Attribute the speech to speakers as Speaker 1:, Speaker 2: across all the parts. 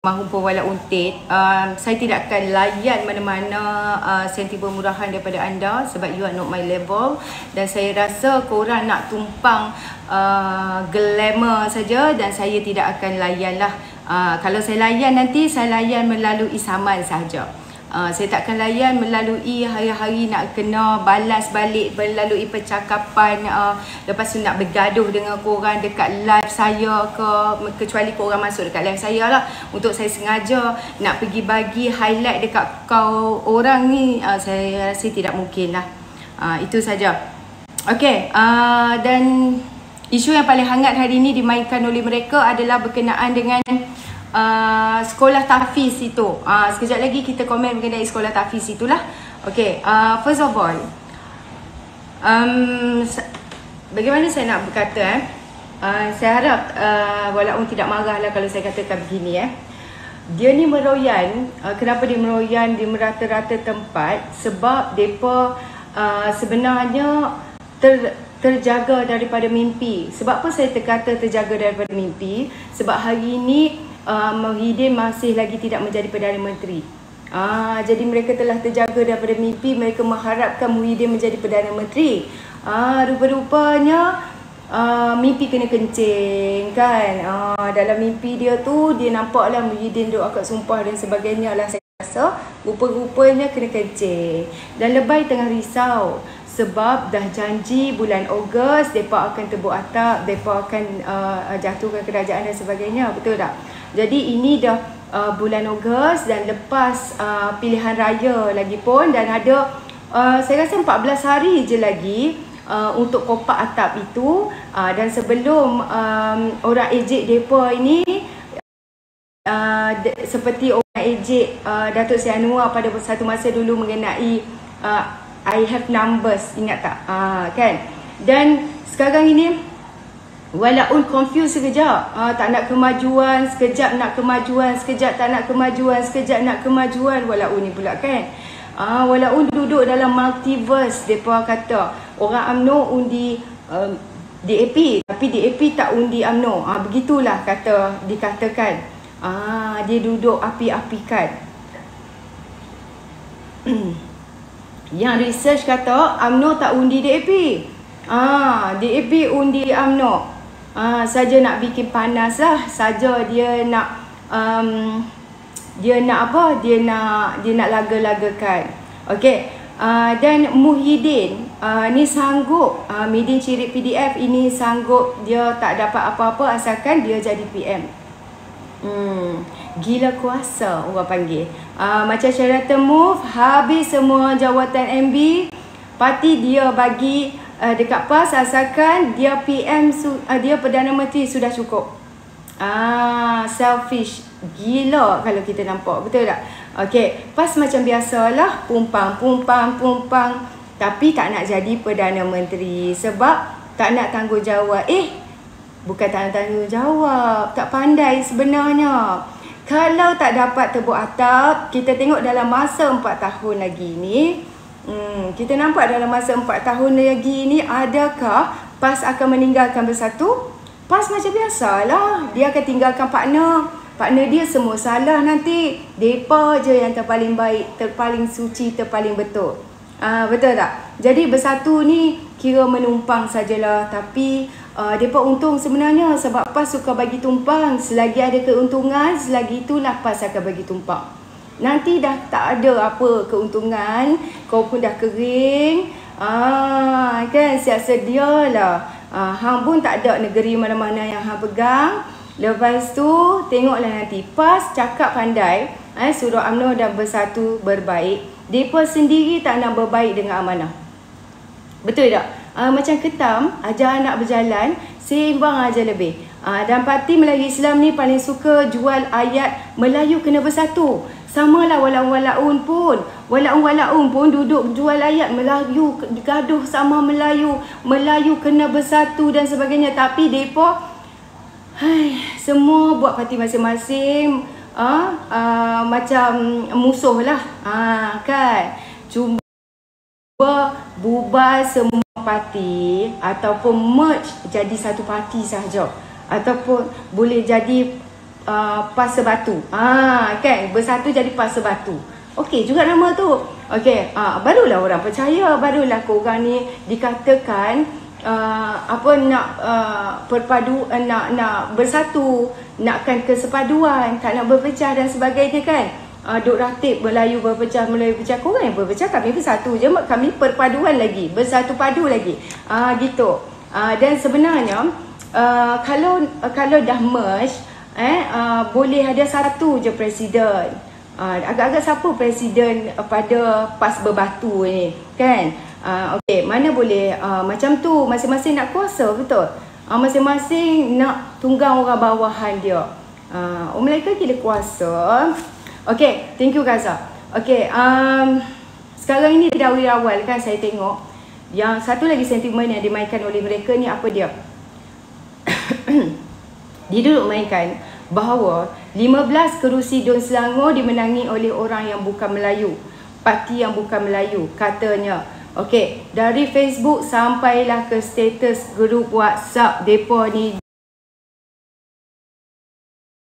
Speaker 1: Mahupun wala untit, saya tidak akan layan mana-mana senti bermurahan daripada anda sebab you are not my level. Dan saya rasa korang nak tumpang glamour saja dan saya tidak akan layan lah. Kalau saya layan nanti, saya layan melalui saman sahaja. Saya tak akan layan melalui hari-hari nak kena balas balik melalui percakapan, lepas tu nak bergaduh dengan korang dekat live saya ke, kecuali korang masuk dekat live saya lah. Untuk saya sengaja nak pergi bagi highlight dekat kau orang ni, saya rasa tidak mungkin lah. Itu saja. Okay, dan isu yang paling hangat hari ini dimainkan oleh mereka adalah berkenaan dengan sekolah tahfiz itu. Sekejap lagi kita komen mengenai sekolah tahfiz itulah. Okay, first of all, bagaimana saya nak berkata, saya harap walaupun tidak marah lah kalau saya katakan begini. Dia ni meroyan, kenapa dia meroyan di merata-rata tempat? Sebab mereka sebenarnya terjaga daripada mimpi. Sebab apa saya kata terjaga daripada mimpi? Sebab hari ini Muhyiddin masih lagi tidak menjadi Perdana Menteri. Jadi mereka telah terjaga daripada mimpi. Mereka mengharapkan Muhyiddin menjadi Perdana Menteri. Rupa-rupanya mimpi kena kencing kan. Dalam mimpi dia tu, dia nampaklah Muhyiddin duk akad sumpah dan sebagainya lah. Saya rasa rupa-rupanya kena kencing. Dan Lebay tengah risau sebab dah janji bulan Ogos mereka akan tebuk atap, mereka akan jatuhkan kerajaan dan sebagainya. Betul tak? Jadi ini dah bulan Ogos dan lepas pilihan raya lagi pun, dan ada saya rasa 14 hari je lagi untuk kopak atap itu. Dan sebelum orang ejek mereka ini seperti orang ejek Datuk Seri Anwar pada satu masa dulu mengenai I have numbers, ingat tak? Kan? Dan sekarang ini walaupun confused sekejap, tak nak kemajuan, sekejap nak kemajuan, sekejap tak nak kemajuan, sekejap nak kemajuan, walaupun ni pula kan. Walaupun duduk dalam multiverse, mereka kata orang UMNO undi DAP, tapi DAP tak undi UMNO. Begitulah dikatakan. Dia duduk api-apikan. Yang research kata UMNO tak undi DAP. DAP undi UMNO. Saja nak bikin panas lah. Saja dia nak apa? Dia nak laga-lagakan. Okey. Dan Muhyiddin ni sanggup, Muhyiddin Cirit PDF ini sanggup, dia tak dapat apa-apa asalkan dia jadi PM. Gila kuasa orang panggil. Macam Sheraton Move, habis semua jawatan MB, parti dia bagi dekat PAS asalkan dia PM, dia Perdana Menteri sudah cukup. Selfish. Gila kalau kita nampak. Betul tak? Okey, PAS macam biasalah, pumpang. Tapi tak nak jadi Perdana Menteri sebab tak nak tanggungjawab. Bukan tak nak tanggungjawab, tak pandai sebenarnya. Kalau tak dapat tebuk atap, kita tengok dalam masa 4 tahun lagi ni, kita nampak dalam masa 4 tahun lagi ni, adakah PAS akan meninggalkan Bersatu? PAS macam biasalah, dia akan tinggalkan partner dia semua salah nanti. Depa je yang terpaling baik, terpaling suci, terpaling betul. Betul tak? Jadi Bersatu ni kira menumpang sajalah, tapi depa untung sebenarnya sebab PAS suka bagi tumpang. Selagi ada keuntungan, selagi itulah PAS akan bagi tumpang. Nanti dah tak ada apa keuntungan, kau pun dah kering, kan siap sedialah. Hang pun tak ada negeri mana-mana yang hang pegang. Lepas tu tengoklah nanti PAS cakap pandai, suruh UMNO dan Bersatu berbaik. Depa sendiri tak nak berbaik dengan amanah. Betul tak? Macam ketam, ajar anak berjalan, seimbang aja lebih. Dan parti Melayu Islam ni paling suka jual ayat Melayu kena bersatu. Samalah walaun pun duduk jual ayat Melayu gaduh sama Melayu kena bersatu dan sebagainya. Tapi depa semua buat parti masing-masing, macam musuh lah, kan. Cuba bubar semua parti ataupun merge jadi satu parti sahaja, ataupun boleh jadi Pasar Batu. Kan bersatu jadi Pasar Batu. Okey juga nama tu. Okey, barulah orang percaya, barulah korang ni dikatakan nak nak bersatu, nakkan kesepaduan, tak nak berpecah dan sebagainya kan. Duk ratib Melayu berpecah, Melayu pecah, korang yang berpecah, kami bersatu je, kami perpaduan lagi, bersatu padu lagi. Gitu. Dan sebenarnya kalau dah merge, boleh ada satu je presiden. Agak-agak siapa presiden pada PAS Berbatu ni kan? Okey, mana boleh macam tu, masing-masing nak kuasa, betul? Masing-masing nak tunggang orang bawahan dia. Mereka gila kuasa. Okey, thank you Gaza. Okey, sekarang ini dari awal kan saya tengok yang satu lagi sentimen yang dimainkan oleh mereka ni apa dia? Dia duduk mainkan bahawa 15 kerusi Don Selangor dimenangi oleh orang yang bukan Melayu, parti yang bukan Melayu katanya. Okey, dari Facebook sampailah ke status grup WhatsApp depa ni.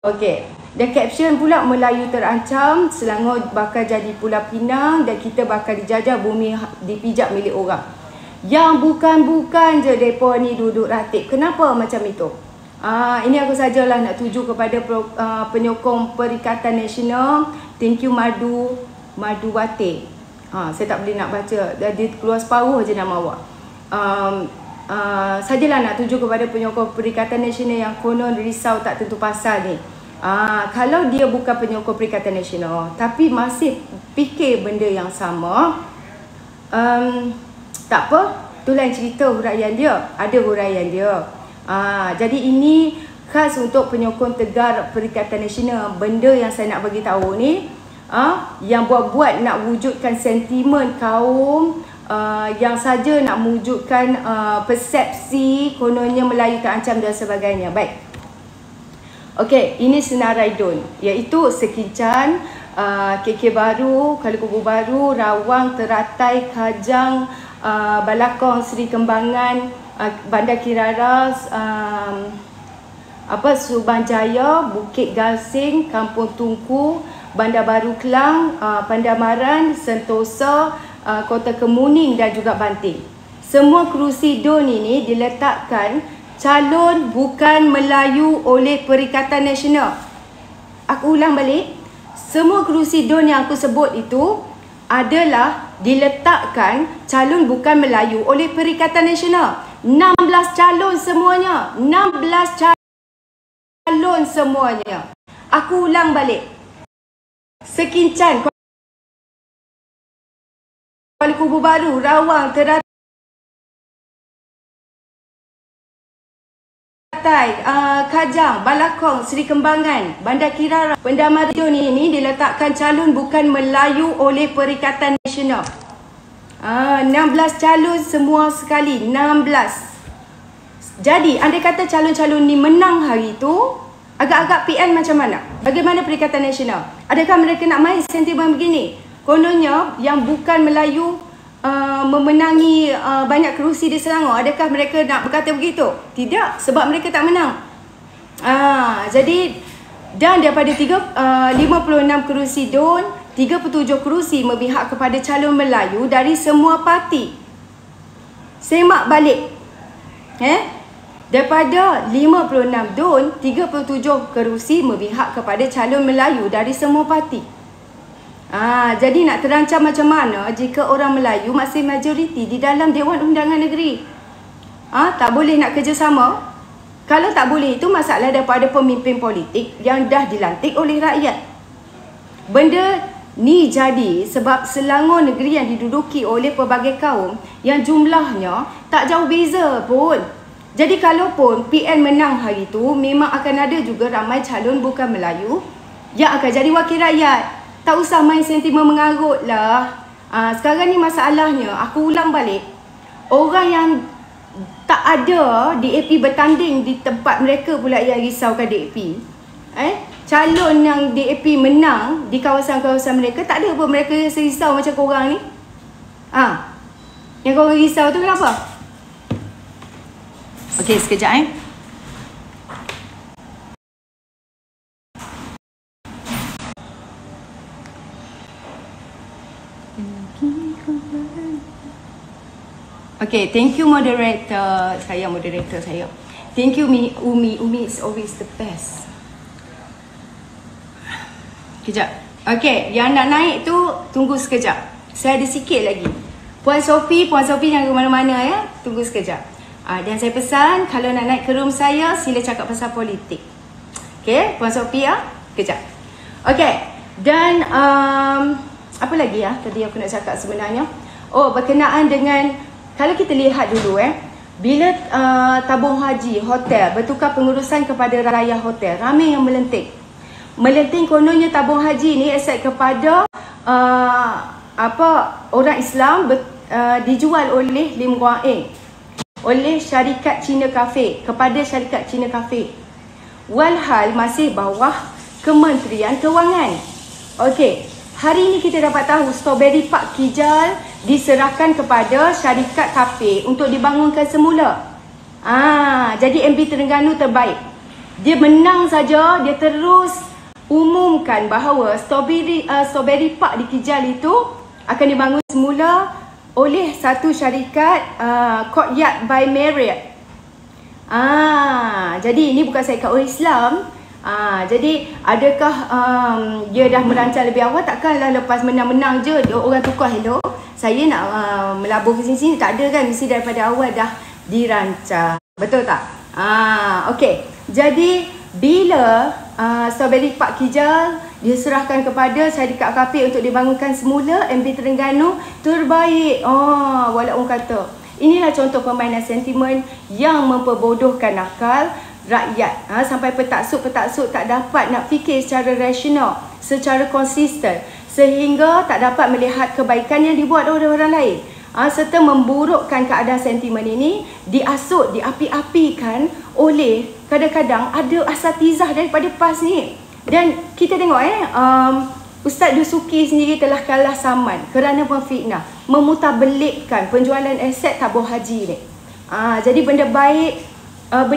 Speaker 1: Okey, dan caption pula, Melayu terancam, Selangor bakal jadi Pulau Pinang dan kita bakal dijajah, bumi dipijak milik orang. Yang bukan-bukan je depa ni duduk ratib. Kenapa macam itu? Ini aku sajalah nak tuju kepada penyokong Perikatan Nasional. Thank you Madu Wate. Saya tak boleh nak baca, dia keluar separuh je nama awak. Sajalah nak tuju kepada penyokong Perikatan Nasional yang konon risau tak tentu pasal ni. Kalau dia bukan penyokong Perikatan Nasional tapi masih fikir benda yang sama, tak apa, tu lain cerita huraian dia. Ada huraian dia. Jadi ini khas untuk penyokong Tegar Perikatan Nasional. Benda yang saya nak bagi tahu ni, yang buat-buat nak wujudkan sentimen kaum, yang saja nak mewujudkan persepsi kononnya Melayu terancam dan sebagainya. Baik. Okey, ini senarai Don, iaitu Sekincan, KK Baru, Kuala Kubu Baru, Rawang, Teratai, Kajang, Balakong, Seri Kembangan, Bandar Kiraras, Subang Jaya, Bukit Gasing, Kampung Tungku, Bandar Baru Kelang, Pandamaran, Sentosa, Kota Kemuning dan juga Banting. Semua kerusi Don ini diletakkan calon bukan Melayu oleh Perikatan Nasional. Aku ulang balik, semua kerusi Don yang aku sebut itu adalah diletakkan calon bukan Melayu oleh Perikatan Nasional. 16 calon semuanya. 16 calon semuanya. Aku ulang balik. Sekincan, Kuala Kubu Baru, Rawang, Teratai, Kajang, Balakong, Seri Kembangan, Bandar Kirara, Pendamaran ini diletakkan calon bukan Melayu oleh Perikatan Nasional. 16 calon semua sekali, 16. Jadi, andai kata calon-calon ni menang hari tu, agak-agak PN macam mana? Bagaimana Perikatan Nasional? Adakah mereka nak main sentimen begini? Kononnya yang bukan Melayu memenangi banyak kerusi di Selangor. Adakah mereka nak berkata begitu? Tidak, sebab mereka tak menang. Jadi, dan daripada 56 kerusi Don, 37 kerusi memihak kepada calon Melayu dari semua parti. Semak balik. Daripada 56 Don, 37 kerusi memihak kepada calon Melayu dari semua parti. Jadi nak terancam macam mana jika orang Melayu masih majoriti di dalam Dewan Undangan Negeri? Tak boleh nak kerjasama? Kalau tak boleh, itu masalah daripada pemimpin politik yang dah dilantik oleh rakyat. Benda ni jadi sebab Selangor negeri yang diduduki oleh pelbagai kaum yang jumlahnya tak jauh beza pun. Jadi kalaupun PN menang hari tu, memang akan ada juga ramai calon bukan Melayu yang akan jadi wakil rakyat. Tak usah main sentimen mengarut lah. Sekarang ni masalahnya, aku ulang balik, orang yang tak ada DAP bertanding di tempat mereka pula yang risaukan DAP. Calon yang DAP menang di kawasan-kawasan mereka, tak ada pun mereka risau macam korang ni. Yang korang risau tu kenapa? Okey, sekejap Okay, thank you moderator. Saya moderator saya. Thank you Umi. Umi is always the best. Kejap. Okay, yang nak naik tu tunggu sekejap. Saya ada sikit lagi. Puan Sophie jangan ke mana-mana ya. Tunggu sekejap. Dan saya pesan kalau nak naik ke room saya, sila cakap pasal politik. Okay, Puan Sophie ya. Kejap. Okay. Dan apa lagi ya tadi aku nak cakap sebenarnya. Oh, berkenaan dengan, kalau kita lihat dulu bila tabung haji hotel bertukar pengurusan kepada raya hotel, ramai yang melenting. Melenting kononnya tabung haji ni aset kepada orang Islam dijual oleh Lim Guang Eng, oleh syarikat Cina Cafe kepada syarikat Cina Cafe. Walhal masih bawah Kementerian Kewangan. Okey, hari ini kita dapat tahu Strawberry Park Kijal diserahkan kepada syarikat Cafe untuk dibangunkan semula. Jadi MB Terengganu terbaik. Dia menang saja, dia terus umumkan bahawa Strawberry Park di Kijal itu akan dibangun semula oleh satu syarikat Courtyard by Marriott. Jadi ini bukan syarikat orang Islam. Jadi adakah dia dah merancang lebih awal? Takkanlah lepas menang-menang je orang tukar hello saya nak melabur ke sini-sini. Tak ada kan, mesti daripada awal dah dirancang. Betul tak? Okey. Jadi bila Strawberry Park Kijal diserahkan kepada syarikat Cafe untuk dibangunkan semula, MB Terengganu terbaik. Walau orang kata inilah contoh permainan sentimen yang memperbodohkan akal rakyat. Sampai petaksub tak dapat nak fikir secara rasional, secara konsisten, sehingga tak dapat melihat kebaikan yang dibuat oleh orang lain. Serta memburukkan keadaan sentimen ini diasut, diapi-apikan oleh kadang-kadang ada asatizah daripada PAS ni. Dan kita tengok Ustaz Dusuki sendiri telah kalah saman kerana memfitnah, memutabelitkan penjualan aset tabung haji ni. Jadi benda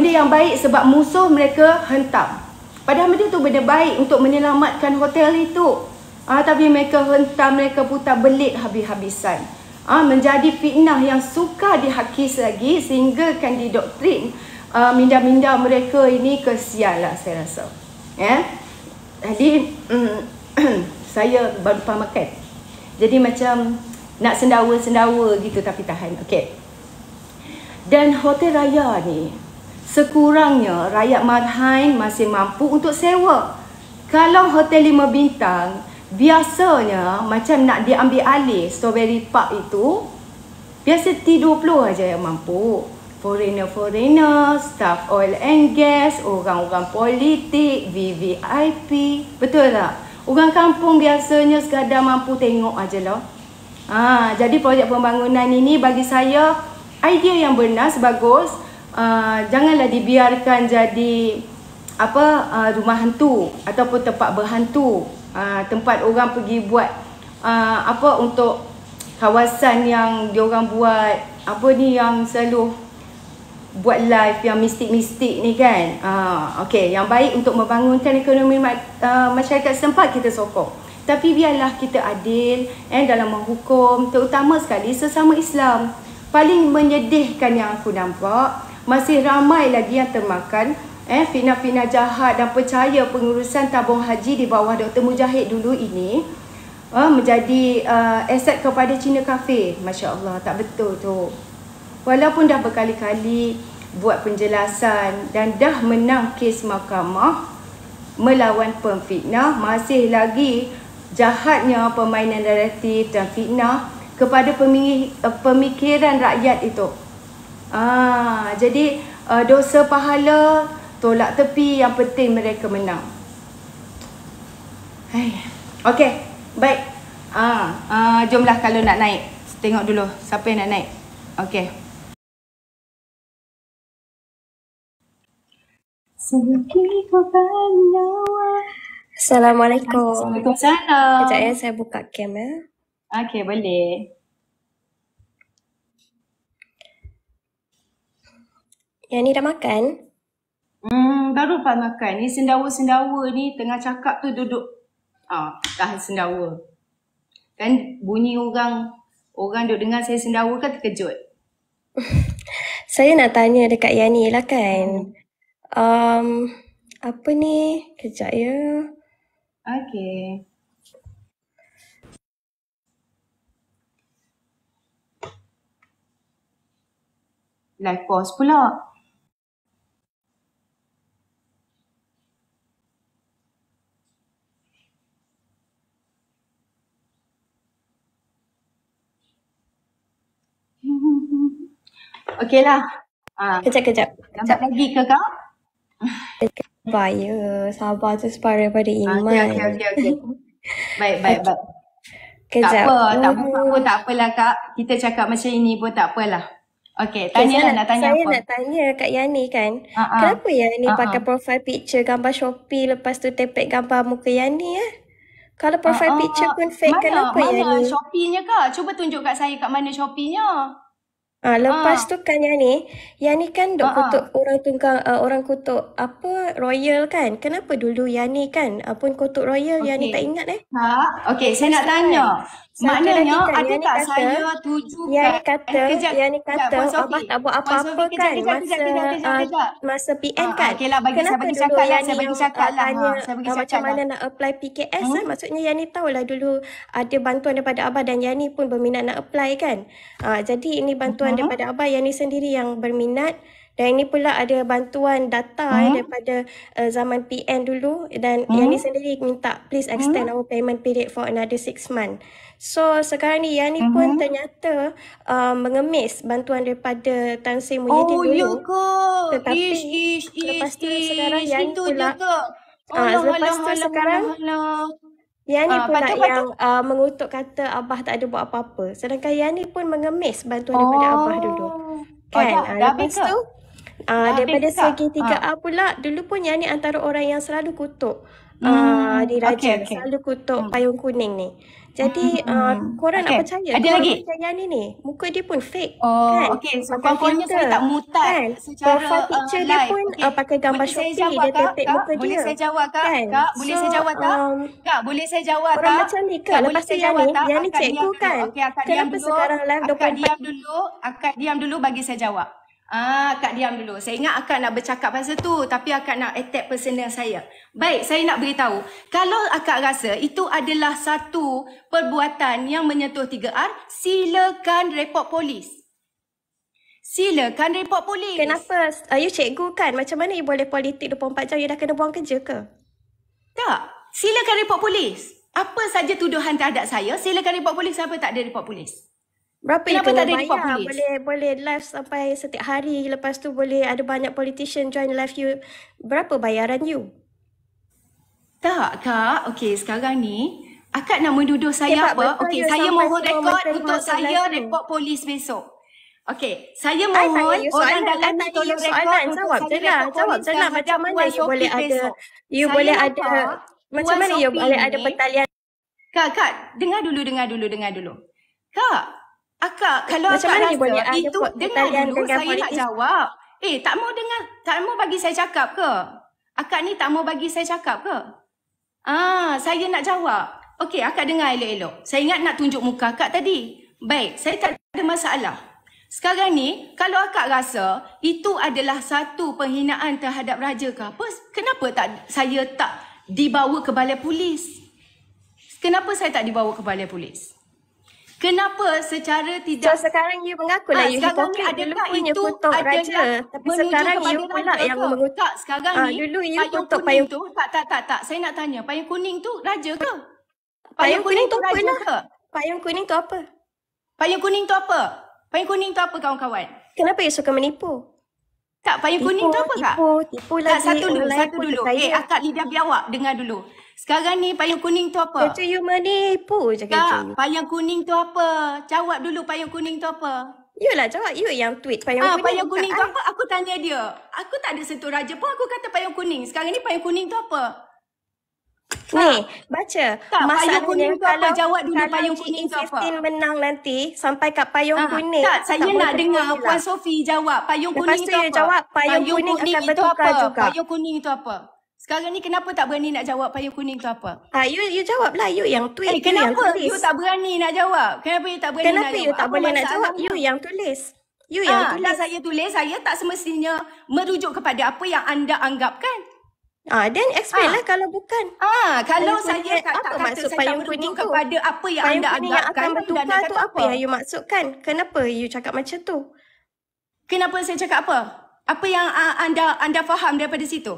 Speaker 1: yang baik sebab musuh mereka hentam. Padahal benda tu benda baik untuk menyelamatkan hotel itu. Tapi mereka hentam, mereka putar belit habis-habisan. Menjadi fitnah yang sukar dihakis lagi sehingga kan didoktrin minda-minda mereka ini. Kesian lah saya rasa. Jadi saya baru lepas makan. Jadi macam nak sendawa-sendawa gitu tapi tahan. Okey. Dan hotel raya ni sekurangnya rakyat Marhain masih mampu untuk sewa. Kalau hotel 5 bintang, biasanya macam nak diambil alih Strawberry Park itu, biasa T20 aja yang mampu. Foreigner, staff oil and gas, orang-orang politik, VVIP. Betul tak? Orang kampung biasanya sekadar mampu tengok aja lah. Jadi projek pembangunan ini bagi saya idea yang benar, bagus. Janganlah dibiarkan jadi rumah hantu ataupun tempat berhantu, tempat orang pergi buat untuk kawasan yang diorang buat yang selalu buat live yang mistik-mistik ni kan. Okey, yang baik untuk membangunkan ekonomi masyarakat setempat kita sokong. Tapi biarlah kita adil dalam menghukum, terutama sekali sesama Islam. Paling menyedihkan yang aku nampak, masih ramai lagi yang termakan fitnah-fitnah jahat dan percaya pengurusan tabung haji di bawah Dr. Mujahid dulu ini menjadi aset kepada Cina Cafe. Masya Allah, tak betul tu. Walaupun dah berkali-kali buat penjelasan dan dah menang kes mahkamah melawan pemfitnah, masih lagi jahatnya permainan naratif dan fitnah kepada pemikiran rakyat itu. Jadi dosa pahala tolak tepi, yang penting mereka menang. Okey, baik. Jomlah kalau nak naik. Tengok dulu siapa yang nak naik. Okey.
Speaker 2: Assalamualaikum.
Speaker 1: Waalaikumsalam.
Speaker 2: Sekejap ya, saya buka cam ya.
Speaker 1: Okey, boleh.
Speaker 2: Yang ni dah makan?
Speaker 1: Baru lepas makan. Ni sendawa-sendawa ni tengah cakap tu duduk tahan sendawa. Kan bunyi orang duk dengar saya sendawa kan terkejut.
Speaker 2: Saya nak tanya dekat Yani lah kan. Apa ni? Kejap ya.
Speaker 1: Okay. Live pause pula. Okey lah.
Speaker 2: Kejap.
Speaker 1: Lambat lagi ke kau?
Speaker 2: Sabar ya. Sabar tu separa daripada iman.
Speaker 1: Okey. Baik.
Speaker 2: Kejap.
Speaker 1: Tak apa, tak buka pun tak apalah Kak. Kita cakap macam ini pun tak apalah. Okey, tanyalah nak tanya
Speaker 2: saya
Speaker 1: apa?
Speaker 2: Saya nak tanya Kak Yani kan. Kenapa Yani pakai profile picture gambar Shopee lepas tu tempel gambar muka Yani Kalau profile picture pun fake, kenapa Yani?
Speaker 1: Mana Shopee-nya Kak? Cuba tunjuk kat saya kat mana Shopee-nya.
Speaker 2: Lepas tu kan Yani kan duk kutuk orang kutuk apa Royal kan. Kenapa dulu Yani kan pun kutuk Royal, Yani tak ingat
Speaker 1: Kak, okey saya nak tanya. Maknanya ada tak saya tujukan
Speaker 2: Yani kata Abah tak buat apa-apa kan masa PN kan.
Speaker 1: Okeylah bagi saya bagi cakap lah, saya bagi cakap lah.
Speaker 2: Macam mana nak apply PKS maksudnya Yani tahulah dulu ada bantuan daripada Abah dan Yani pun berminat nak apply kan. Jadi ini bantuan daripada Abah, Yani sendiri yang berminat. Dan ini pula ada bantuan data daripada zaman PN dulu dan Yani sendiri minta please extend our payment period for another 6 months. So sekarang ni Yani pun ternyata mengemis bantuan daripada Tan Sri Muhyiddin dulu.
Speaker 1: Ya ke?
Speaker 2: Tetapi lepas tu sekarang Yani pula lepas tu sekarang Yani pula yang mengutuk kata Abah tak ada buat apa-apa. Sedangkan Yani pun mengemis bantuan daripada Abah dulu. Kan? Lepas tu daripada segi 3A pula, dulu pun Yani antara orang yang selalu kutuk Diraja, selalu kutuk Payung Kuning ni. Jadi korang nak percaya
Speaker 1: ada lagi
Speaker 2: Yani ni, muka dia pun fake
Speaker 1: kan? Okey, so contohnya saya tak mutat kan? Secara
Speaker 2: profile picture dia pun pakai gambar Shopee, dia tepek muka dia.
Speaker 1: Boleh saya jawab Kak?
Speaker 2: Kan?
Speaker 1: Kak, boleh saya jawab tak? Kak, boleh saya jawab tak?
Speaker 2: Orang macam ni Kak, lepas tu Yani cikgu kan? Kenapa sekarang live 24?
Speaker 1: Akak diam dulu bagi saya jawab. Kak diam dulu. Saya ingat akak nak bercakap pasal tu, tapi akak nak attack personal saya. Baik, saya nak beritahu. Kalau akak rasa itu adalah satu perbuatan yang menyentuh 3R, silakan report polis. Silakan report polis.
Speaker 2: Kenapa? You cikgu kan? Macam mana you boleh politik 24 jam? You dah kena buang kerja ke?
Speaker 1: Tak. Silakan report polis. Apa saja tuduhan terhadap saya, silakan report polis. Siapa tak ada report polis?
Speaker 2: Berapa you kena bayar? Boleh live sampai setiap hari. Lepas tu boleh ada banyak politician join live you. Berapa bayaran you?
Speaker 1: Tak Kak. Okey, sekarang ni akak nak menuduh saya apa? Okey, saya mohon rekod untuk saya report polis besok. Okey, saya mohon orang dalam ni tolong rekod
Speaker 2: jawab je lah. Macam mana you boleh ada macam mana you boleh ada pertalian?
Speaker 1: Kak, dengar dulu. Kak, akak kalau
Speaker 2: macam
Speaker 1: akak
Speaker 2: rasa
Speaker 1: itu dengar dulu, saya politis. Nak jawab. Tak mau dengar, tak mau bagi saya cakap ke? Akak ni tak mau bagi saya cakap ke? Saya nak jawab. Okey, akak dengar elok-elok. Saya ingat nak tunjuk muka akak tadi. Baik, saya tak ada masalah. Sekarang ni, kalau akak rasa itu adalah satu penghinaan terhadap raja ke apa, kenapa saya tak dibawa ke balai polis? Kenapa saya tak dibawa ke balai polis? Kenapa secara tidak...
Speaker 2: So sekarang you mengaku lah you hipokrit. Dulu pun you kutuk raja. Tapi sekarang you pula yang mengutuk.
Speaker 1: Sekarang ni
Speaker 2: dulu you kutuk payung
Speaker 1: tu. Tak. Saya nak tanya. Payung kuning tu raja ke?
Speaker 2: Payung kuning tu raja ke? Payung kuning tu apa?
Speaker 1: Payung kuning tu apa? Payung kuning tu apa kawan-kawan?
Speaker 2: Kenapa you suka menipu?
Speaker 1: Tak, payung kuning tu apa Kak?
Speaker 2: Tipu lagi.
Speaker 1: Satu dulu. Akak lidah biawak. Dengar dulu. Sekarang ni payung kuning tu apa?
Speaker 2: Kerja you menipu je kerja you.
Speaker 1: Payung kuning tu apa? Jawab dulu payung kuning tu apa?
Speaker 2: You lah jawab. You yang tweet payung kuning.
Speaker 1: Payung kuning tu apa? Aku tanya dia. Aku tak ada sentuh raja pun aku kata payung kuning. Sekarang ni payung kuning tu apa?
Speaker 2: Ni, baca.
Speaker 1: Payung kuning tu apa? Jawab dulu payung kuning tu apa?
Speaker 2: Kalau menang nanti sampai kat payung kuning.
Speaker 1: Tak, saya nak dengar Puan Sophie jawab. Payung kuning tu apa?
Speaker 2: Lepas tu you jawab payung kuning akan bertukar juga.
Speaker 1: Payung kuning tu apa? Sekarang ni kenapa tak berani nak jawab payung kuning tu apa?
Speaker 2: You jawablah. You yang tweet. You yang
Speaker 1: Kenapa
Speaker 2: tulis.
Speaker 1: you tak berani nak jawab? Kenapa you tak berani nak jawab?
Speaker 2: Kenapa you tak boleh nak jawab? You yang tulis. You yang tulis.
Speaker 1: Dah saya tulis, saya tak semestinya merujuk kepada apa yang anda anggapkan.
Speaker 2: Then explain lah kalau bukan.
Speaker 1: Kalau
Speaker 2: Payung
Speaker 1: saya
Speaker 2: kuning,
Speaker 1: tak
Speaker 2: apa
Speaker 1: kata
Speaker 2: maksud
Speaker 1: saya tak
Speaker 2: payung
Speaker 1: merujuk
Speaker 2: kuning tu?
Speaker 1: kepada apa yang
Speaker 2: Payung
Speaker 1: anda
Speaker 2: kuning yang
Speaker 1: anggapkan,
Speaker 2: akan
Speaker 1: anda
Speaker 2: bertukar
Speaker 1: nak
Speaker 2: tu
Speaker 1: kata
Speaker 2: apa yang you maksudkan? Kenapa you cakap macam tu?
Speaker 1: Kenapa saya cakap apa? Apa yang anda faham daripada situ?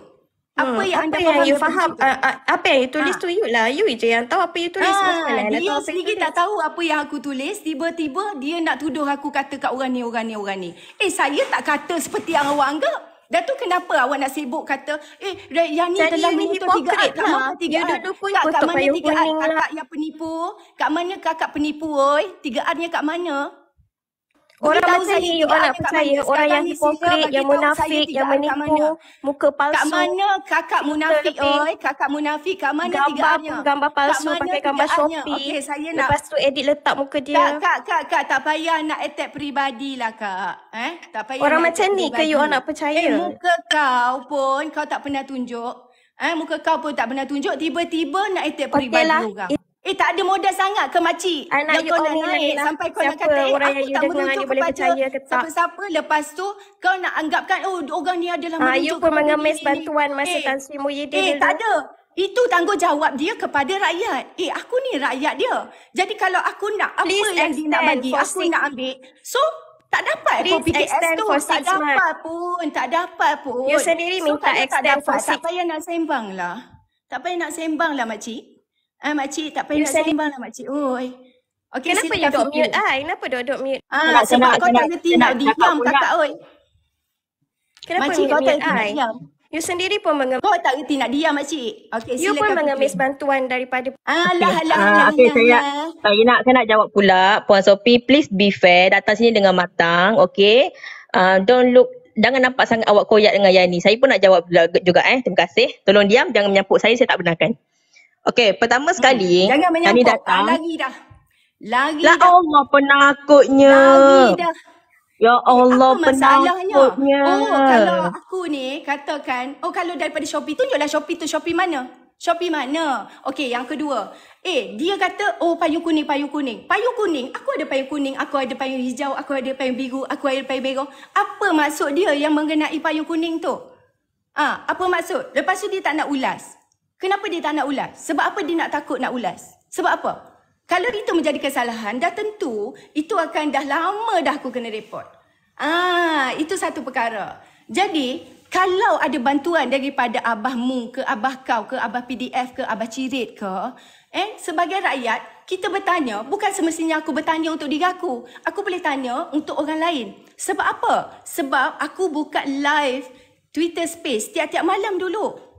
Speaker 1: Apa yang anda
Speaker 2: Apa yang you
Speaker 1: daripada
Speaker 2: faham?
Speaker 1: situ?
Speaker 2: Apa yang you tulis tu you lah. You je yang tahu apa you tulis. Masalah nak
Speaker 1: Dia
Speaker 2: tahu apa you
Speaker 1: sendiri
Speaker 2: tulis.
Speaker 1: tak tahu apa yang aku tulis. Tiba-tiba dia nak tuduh aku kata kat orang ni. Saya tak kata seperti yang awak anggap. Dah tu kenapa awak nak sibuk kata yang ni
Speaker 2: Jadi
Speaker 1: telah
Speaker 2: you ni
Speaker 1: menuntut 3
Speaker 2: hipokrit
Speaker 1: kat mana
Speaker 2: lah.
Speaker 1: 3
Speaker 2: You dulu pun
Speaker 1: kat
Speaker 2: kutuk
Speaker 1: mana
Speaker 2: payung
Speaker 1: 3
Speaker 2: kuning lah.
Speaker 1: kakak yang penipu? Kat mana kakak penipu oi? 3 kat mana?
Speaker 2: Orang
Speaker 1: Beritahu
Speaker 2: macam
Speaker 1: saya
Speaker 2: ni you
Speaker 1: 3
Speaker 2: nak
Speaker 1: kat
Speaker 2: percaya.
Speaker 1: mana?
Speaker 2: Orang
Speaker 1: Sekarang
Speaker 2: yang
Speaker 1: ni
Speaker 2: hipokrit,
Speaker 1: sila
Speaker 2: yang
Speaker 1: bagi tahu saya
Speaker 2: munafik,
Speaker 1: 3
Speaker 2: yang
Speaker 1: kat mana?
Speaker 2: menipu, muka
Speaker 1: Kat
Speaker 2: palsu.
Speaker 1: mana kakak munafik
Speaker 2: tepi.
Speaker 1: oi? Kakak munafik kat mana
Speaker 2: Gambar
Speaker 1: 3-nya?
Speaker 2: pun gambar palsu,
Speaker 1: Kat mana
Speaker 2: pakai gambar
Speaker 1: 3-nya?
Speaker 2: Shopee.
Speaker 1: Okey, saya nak
Speaker 2: Lepas tu edit letak muka dia.
Speaker 1: Kak, tak payah nak attack peribadi lah kak. Tak payah
Speaker 2: Orang
Speaker 1: nak
Speaker 2: macam
Speaker 1: attack
Speaker 2: ni ke
Speaker 1: peribadi.
Speaker 2: you nak percaya?
Speaker 1: Muka kau pun kau tak pernah tunjuk. Muka kau pun tak pernah tunjuk. Tiba-tiba nak attack peribadi
Speaker 2: lah.
Speaker 1: orang. Tak ada modal sangat ke makcik?
Speaker 2: Anak
Speaker 1: Yang
Speaker 2: you
Speaker 1: kau nak
Speaker 2: ni
Speaker 1: naik
Speaker 2: lah.
Speaker 1: sampai kau nak
Speaker 2: Siapa
Speaker 1: kata
Speaker 2: orang
Speaker 1: aku
Speaker 2: yang you
Speaker 1: tak
Speaker 2: dengar
Speaker 1: merujuk
Speaker 2: ni boleh
Speaker 1: kepada
Speaker 2: percaya ke tak?
Speaker 1: siapa-siapa. Lepas tu kau nak anggapkan orang ni adalah merujuk
Speaker 2: You pun
Speaker 1: kepada
Speaker 2: mengemis
Speaker 1: ni.
Speaker 2: bantuan masa Tan Sri Muhyiddin dulu.
Speaker 1: Tak ada. Itu tanggungjawab dia kepada rakyat. Aku ni rakyat dia. Jadi kalau aku nak apa
Speaker 2: Please
Speaker 1: yang dia nak
Speaker 2: extend
Speaker 1: bagi,
Speaker 2: for
Speaker 1: aku
Speaker 2: six-
Speaker 1: nak ambil. So, tak dapat pun
Speaker 2: Please
Speaker 1: PKS
Speaker 2: extend
Speaker 1: tu.
Speaker 2: for
Speaker 1: Tak
Speaker 2: 6 months.
Speaker 1: dapat pun.
Speaker 2: You sendiri minta
Speaker 1: tak
Speaker 2: extend for
Speaker 1: dapat. Tak
Speaker 2: 6.
Speaker 1: payah nak sembang lah. Tak payah nak sembang lah makcik. Makcik tak payah
Speaker 2: You
Speaker 1: nak
Speaker 2: sendiri-
Speaker 1: sembang lah makcik. Oi. Okay,
Speaker 2: Kenapa you duk mute I? Kenapa duk mute?
Speaker 1: Sebab kau tak reti nak diam kakak oi.
Speaker 2: Kenapa
Speaker 1: Makcik kau tak
Speaker 2: mute
Speaker 1: reti nak
Speaker 2: I?
Speaker 1: diam.
Speaker 2: You sendiri pun mengemis.
Speaker 1: Kau tak reti nak diam makcik. Okay,
Speaker 2: You pun
Speaker 1: silakan
Speaker 2: mengemis
Speaker 1: Putri.
Speaker 2: bantuan daripada
Speaker 3: Okay, saya nak jawab pula Puan Sophie, please be fair, datang sini dengan matang, okay? Jangan nampak sangat awak koyak dengan Yani. Saya pun nak jawab juga Terima kasih. Tolong diam, jangan menyampuk saya tak benarkan. Okay, pertama sekali
Speaker 1: Jangan
Speaker 3: Yani
Speaker 1: menyampuk.
Speaker 3: datang.
Speaker 1: Lari dah.
Speaker 3: La Allah penakutnya.
Speaker 1: Lari dah.
Speaker 3: Ya Allah
Speaker 1: Apa masalahnya?
Speaker 3: penakutnya.
Speaker 1: Kalau aku ni katakan, kalau daripada Shopee, tunjuklah Shopee tu Shopee mana? Shopee mana? Okey, yang kedua. Dia kata, payung kuning. Payung kuning, aku ada payung kuning, aku ada payung hijau, aku ada payung biru, aku ada payung merah. Apa maksud dia yang mengenai payung kuning tu? Apa maksud? Lepas tu dia tak nak ulas. Kenapa dia tak nak ulas? Sebab apa dia nak takut nak ulas? Sebab apa? Kalau itu menjadi kesalahan, dah tentu itu akan dah lama dah aku kena report. Itu satu perkara. Jadi, kalau ada bantuan daripada abahmu ke abah kau ke abah PDF ke abah cirit ke, sebagai rakyat, kita bertanya, bukan semestinya aku bertanya untuk diri aku. Aku boleh tanya untuk orang lain. Sebab apa? Sebab aku buka live Twitter Space tiap-tiap malam dulu.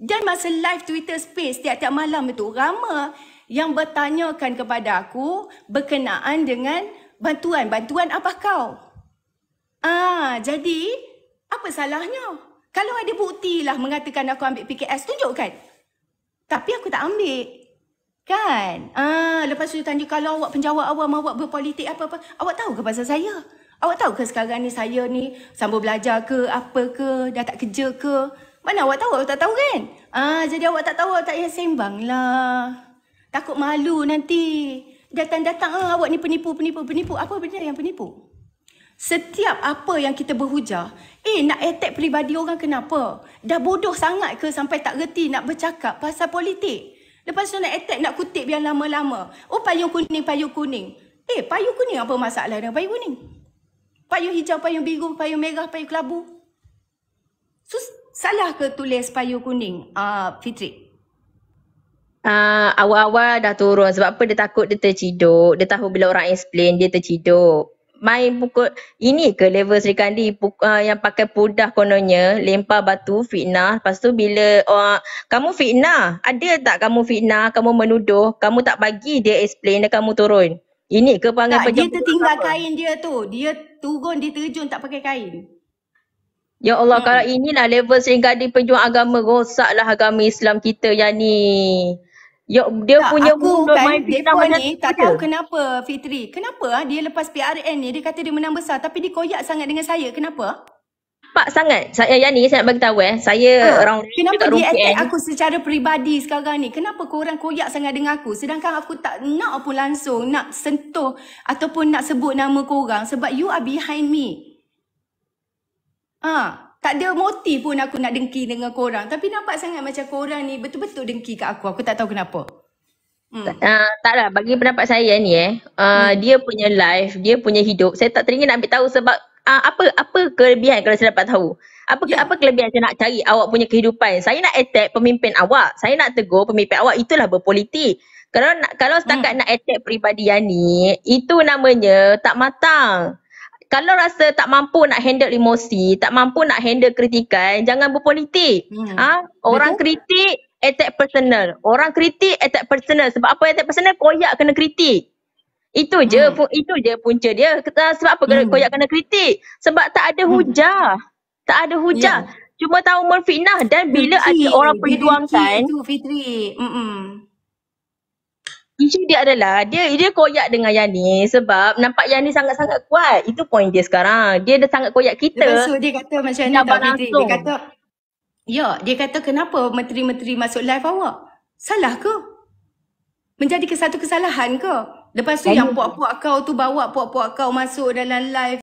Speaker 1: Dan masa live Twitter Space tiap-tiap malam itu, ramai yang bertanyakan kepada aku berkenaan dengan bantuan abah kau. Jadi, apa salahnya? Kalau ada bukti lah mengatakan aku ambil PKS, tunjukkan. Tapi aku tak ambil. Kan? Lepas tu dia tanya, kalau awak penjawat awam, awak berpolitik apa-apa, awak tahu ke pasal saya? Awak tahu ke sekarang ni saya ni sambung belajar ke, apa ke, dah tak kerja ke? Mana awak tahu? Awak tak tahu kan? Jadi awak tak tahu, awak tak payah sembang lah. Takut malu nanti. Datang-datang, awak ni penipu. Apa benda yang penipu? Setiap apa yang kita berhujah, nak attack peribadi orang kenapa? Dah bodoh sangat ke sampai tak reti nak bercakap pasal politik? Lepas tu nak attack, nak kutip yang lama-lama. Payung kuning. Payung kuning apa masalah dengan payung kuning? Payung hijau, payung biru, payung merah, payung kelabu. Salah ke tulis payung kuning, Fitri?
Speaker 3: Awal-awal dah turun sebab apa dia takut dia terciduk. Dia tahu bila orang explain dia terciduk. Main pukul ini ke level Sri Kandi yang pakai pudah kononnya lempar batu fitnah. Lepas tu bila kamu fitnah, ada tak kamu fitnah, kamu menuduh, kamu tak bagi dia explain dan kamu turun. Ini ke perangai
Speaker 1: Dia tertinggal kain dia tu. Dia turun, dia terjun tak pakai kain.
Speaker 3: Ya Allah, kalau inilah level Sri Kandi pejuang agama, rosaklah agama Islam kita yang ni. Dia punya mulut main fitnah
Speaker 1: mereka
Speaker 3: macam
Speaker 1: ni
Speaker 3: tu
Speaker 1: tak
Speaker 3: je.
Speaker 1: tahu kenapa, Fitri. Kenapa dia lepas PRN ni dia kata dia menang besar tapi dia koyak sangat dengan saya. Kenapa?
Speaker 3: nampak sangat. Yang ni saya nak bagi tahu saya orang
Speaker 1: Kenapa
Speaker 3: dekat
Speaker 1: dia
Speaker 3: Rumpi
Speaker 1: attack aku secara peribadi sekarang ni? Kenapa korang koyak sangat dengan aku? Sedangkan aku tak nak pun langsung nak sentuh ataupun nak sebut nama korang sebab you are behind me. Tak ada motif pun aku nak dengki dengan korang. Tapi nampak sangat macam korang ni betul-betul dengki kat aku. Aku tak tahu kenapa.
Speaker 3: Taklah, bagi pendapat saya ni dia punya life, dia punya hidup, saya tak teringin nak ambil tahu sebab apa kelebihan kalau saya dapat tahu. Apa kelebihan saya nak cari awak punya kehidupan. Saya nak attack pemimpin awak, saya nak tegur pemimpin awak, itulah berpolitik. Kalau setakat nak attack peribadi Yani, itu namanya tak matang. Kalau rasa tak mampu nak handle emosi, tak mampu nak handle kritikan, jangan berpolitik. Orang kritik, attack personal. Orang kritik, attack personal. Sebab apa attack personal? Koyak kena kritik. Itu je punca dia. Sebab apa koyak kena kritik? Sebab tak ada hujah. Tak ada hujah. Cuma tahu memfitnah dan bila ada orang perjuangkan.
Speaker 1: Itu Fitri.
Speaker 3: Isu dia adalah dia koyak dengan Yani sebab nampak Yani sangat-sangat kuat. Itu point dia sekarang. Dia dah sangat koyak kita.
Speaker 1: Lepas tu dia kata macam ni tau Fitri. Dia kata kenapa menteri-menteri masuk live awak? Salah ke? Menjadi satu kesalahan ke? Lepas tu yang puak-puak kau tu bawa puak-puak kau masuk dalam live